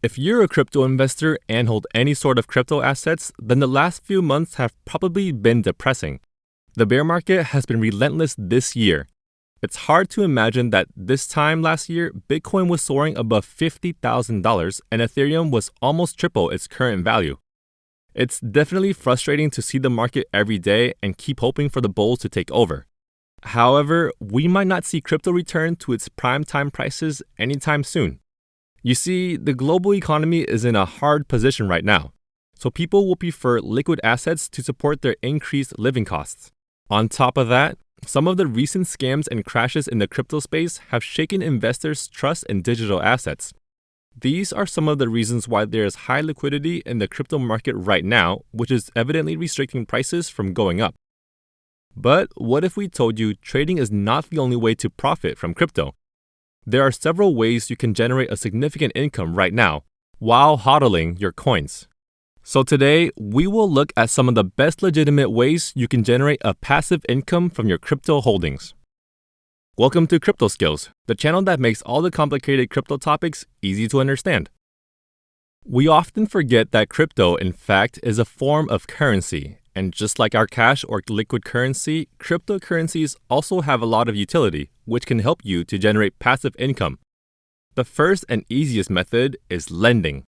If you're a crypto investor and hold any sort of crypto assets, then the last few months have probably been depressing. The bear market has been relentless this year. It's hard to imagine that this time last year, Bitcoin was soaring above $50,000 and Ethereum was almost triple its current value. It's definitely frustrating to see the market every day and keep hoping for the bulls to take over. However, we might not see crypto return to its prime time prices anytime soon. You see, the global economy is in a hard position right now, so people will prefer liquid assets to support their increased living costs. On top of that, some of the recent scams and crashes in the crypto space have shaken investors' trust in digital assets. These are some of the reasons why there is high liquidity in the crypto market right now, which is evidently restricting prices from going up. But what if we told you trading is not the only way to profit from crypto? There are several ways you can generate a significant income right now while hodling your coins. So today, we will look at some of the best legitimate ways you can generate a passive income from your crypto holdings. Welcome to Crypto Skills, the channel that makes all the complicated crypto topics easy to understand. We often forget that crypto, in fact, is a form of currency. And just like our cash or liquid currency, cryptocurrencies also have a lot of utility, which can help you to generate passive income. The first and easiest method is lending.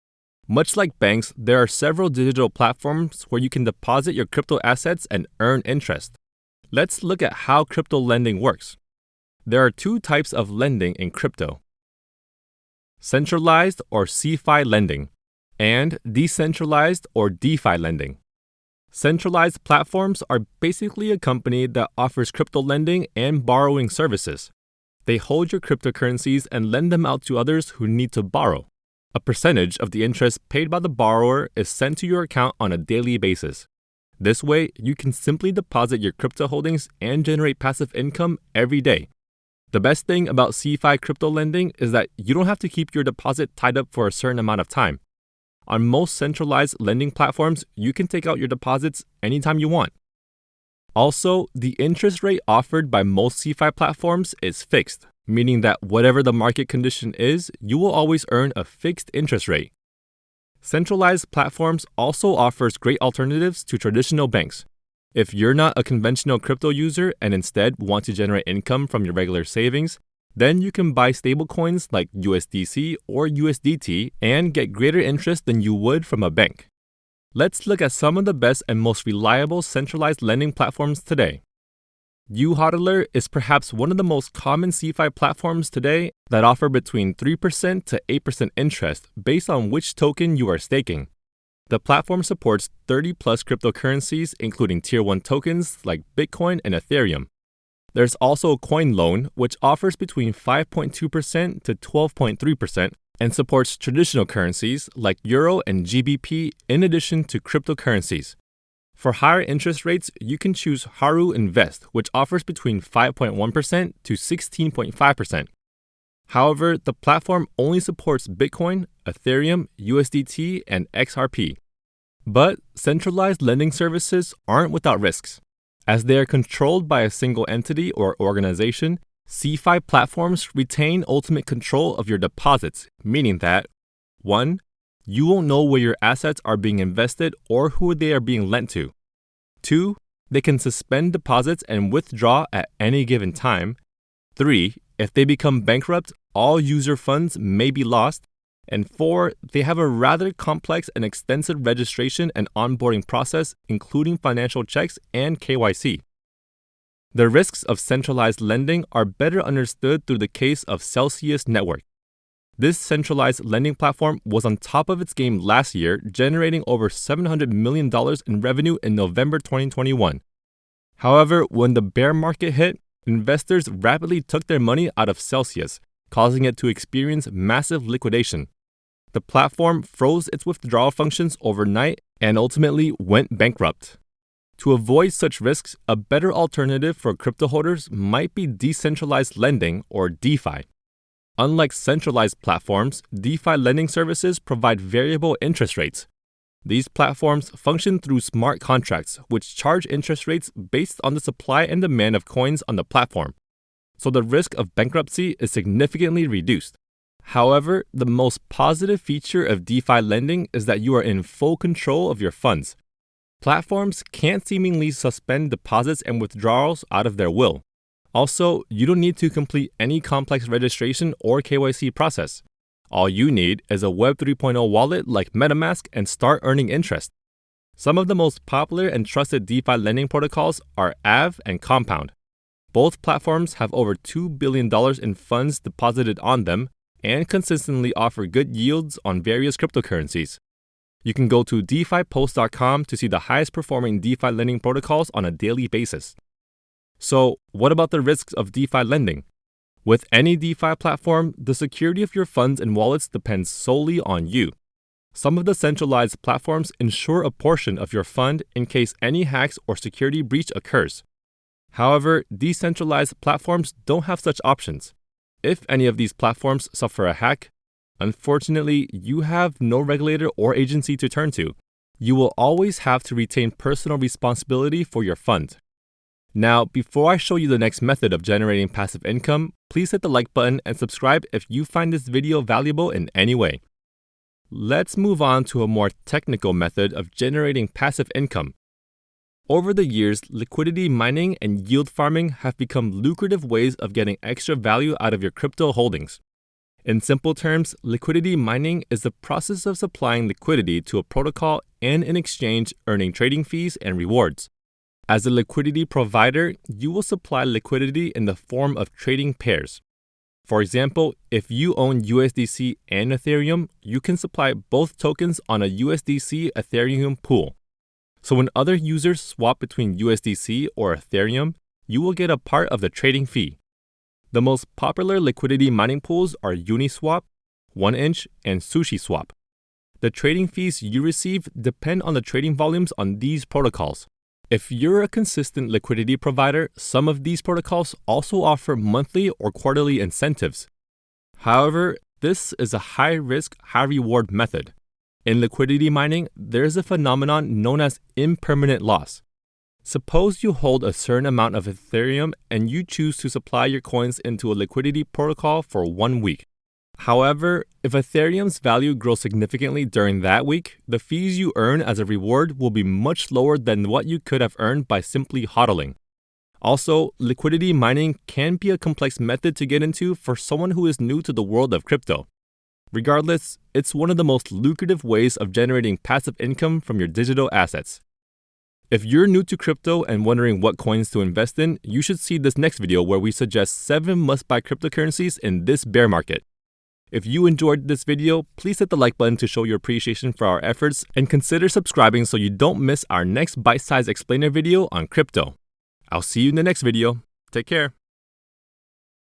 Much like banks, there are several digital platforms where you can deposit your crypto assets and earn interest. Let's look at how crypto lending works. There are two types of lending in crypto: centralized or CeFi lending, and decentralized or DeFi lending. Centralized platforms are basically a company that offers crypto lending and borrowing services. They hold your cryptocurrencies and lend them out to others who need to borrow. A percentage of the interest paid by the borrower is sent to your account on a daily basis. This way, you can simply deposit your crypto holdings and generate passive income every day. The best thing about CeFi crypto lending is that you don't have to keep your deposit tied up for a certain amount of time. On most centralized lending platforms, you can take out your deposits anytime you want. Also, the interest rate offered by most CeFi platforms is fixed, meaning that whatever the market condition is, you will always earn a fixed interest rate. Centralized platforms also offers great alternatives to traditional banks. If you're not a conventional crypto user and instead want to generate income from your regular savings, then you can buy stablecoins like USDC or USDT and get greater interest than you would from a bank. Let's look at some of the best and most reliable centralized lending platforms today. uHodler is perhaps one of the most common CeFi platforms today that offer between 3% to 8% interest based on which token you are staking. The platform supports 30-plus cryptocurrencies, including Tier 1 tokens like Bitcoin and Ethereum. There's also Coin Loan, which offers between 5.2% to 12.3% and supports traditional currencies like Euro and GBP in addition to cryptocurrencies. For higher interest rates, you can choose Haru Invest, which offers between 5.1% to 16.5%. However, the platform only supports Bitcoin, Ethereum, USDT, and XRP. But centralized lending services aren't without risks. As they are controlled by a single entity or organization, CeFi platforms retain ultimate control of your deposits, meaning that 1. You won't know where your assets are being invested or who they are being lent to. 2. They can suspend deposits and withdraw at any given time. 3. If they become bankrupt, all user funds may be lost. And 4. They have a rather complex and extensive registration and onboarding process, including financial checks and KYC. The risks of centralized lending are better understood through the case of Celsius Network. This centralized lending platform was on top of its game last year, generating over $700 million in revenue in November 2021. However, when the bear market hit, investors rapidly took their money out of Celsius, causing it to experience massive liquidation. The platform froze its withdrawal functions overnight and ultimately went bankrupt. To avoid such risks, a better alternative for crypto holders might be decentralized lending or DeFi. Unlike centralized platforms, DeFi lending services provide variable interest rates. These platforms function through smart contracts, which charge interest rates based on the supply and demand of coins on the platform. So the risk of bankruptcy is significantly reduced. However, the most positive feature of DeFi lending is that you are in full control of your funds. Platforms can't seemingly suspend deposits and withdrawals out of their will. Also, you don't need to complete any complex registration or KYC process. All you need is a Web 3.0 wallet like MetaMask and start earning interest. Some of the most popular and trusted DeFi lending protocols are Aave and Compound. Both platforms have over $2 billion in funds deposited on them and consistently offer good yields on various cryptocurrencies. You can go to DeFiPost.com to see the highest performing DeFi lending protocols on a daily basis. So, what about the risks of DeFi lending? With any DeFi platform, the security of your funds and wallets depends solely on you. Some of the centralized platforms insure a portion of your fund in case any hacks or security breach occurs. However, decentralized platforms don't have such options. If any of these platforms suffer a hack, unfortunately, you have no regulator or agency to turn to. You will always have to retain personal responsibility for your fund. Now, before I show you the next method of generating passive income, please hit the like button and subscribe if you find this video valuable in any way. Let's move on to a more technical method of generating passive income. Over the years, liquidity mining and yield farming have become lucrative ways of getting extra value out of your crypto holdings. In simple terms, liquidity mining is the process of supplying liquidity to a protocol and in exchange earning trading fees and rewards. As a liquidity provider, you will supply liquidity in the form of trading pairs. For example, if you own USDC and Ethereum, you can supply both tokens on a USDC Ethereum pool. So when other users swap between USDC or Ethereum, you will get a part of the trading fee. The most popular liquidity mining pools are Uniswap, 1inch, and SushiSwap. The trading fees you receive depend on the trading volumes on these protocols. If you're a consistent liquidity provider, some of these protocols also offer monthly or quarterly incentives. However, this is a high-risk, high-reward method. In liquidity mining, there's a phenomenon known as impermanent loss. Suppose you hold a certain amount of Ethereum and you choose to supply your coins into a liquidity protocol for 1 week. However, if Ethereum's value grows significantly during that week, the fees you earn as a reward will be much lower than what you could have earned by simply hodling. Also, liquidity mining can be a complex method to get into for someone who is new to the world of crypto. Regardless, it's one of the most lucrative ways of generating passive income from your digital assets. If you're new to crypto and wondering what coins to invest in, you should see this next video where we suggest 7 must-buy cryptocurrencies in this bear market. If you enjoyed this video, please hit the like button to show your appreciation for our efforts and consider subscribing so you don't miss our next bite-sized explainer video on crypto. I'll see you in the next video. Take care.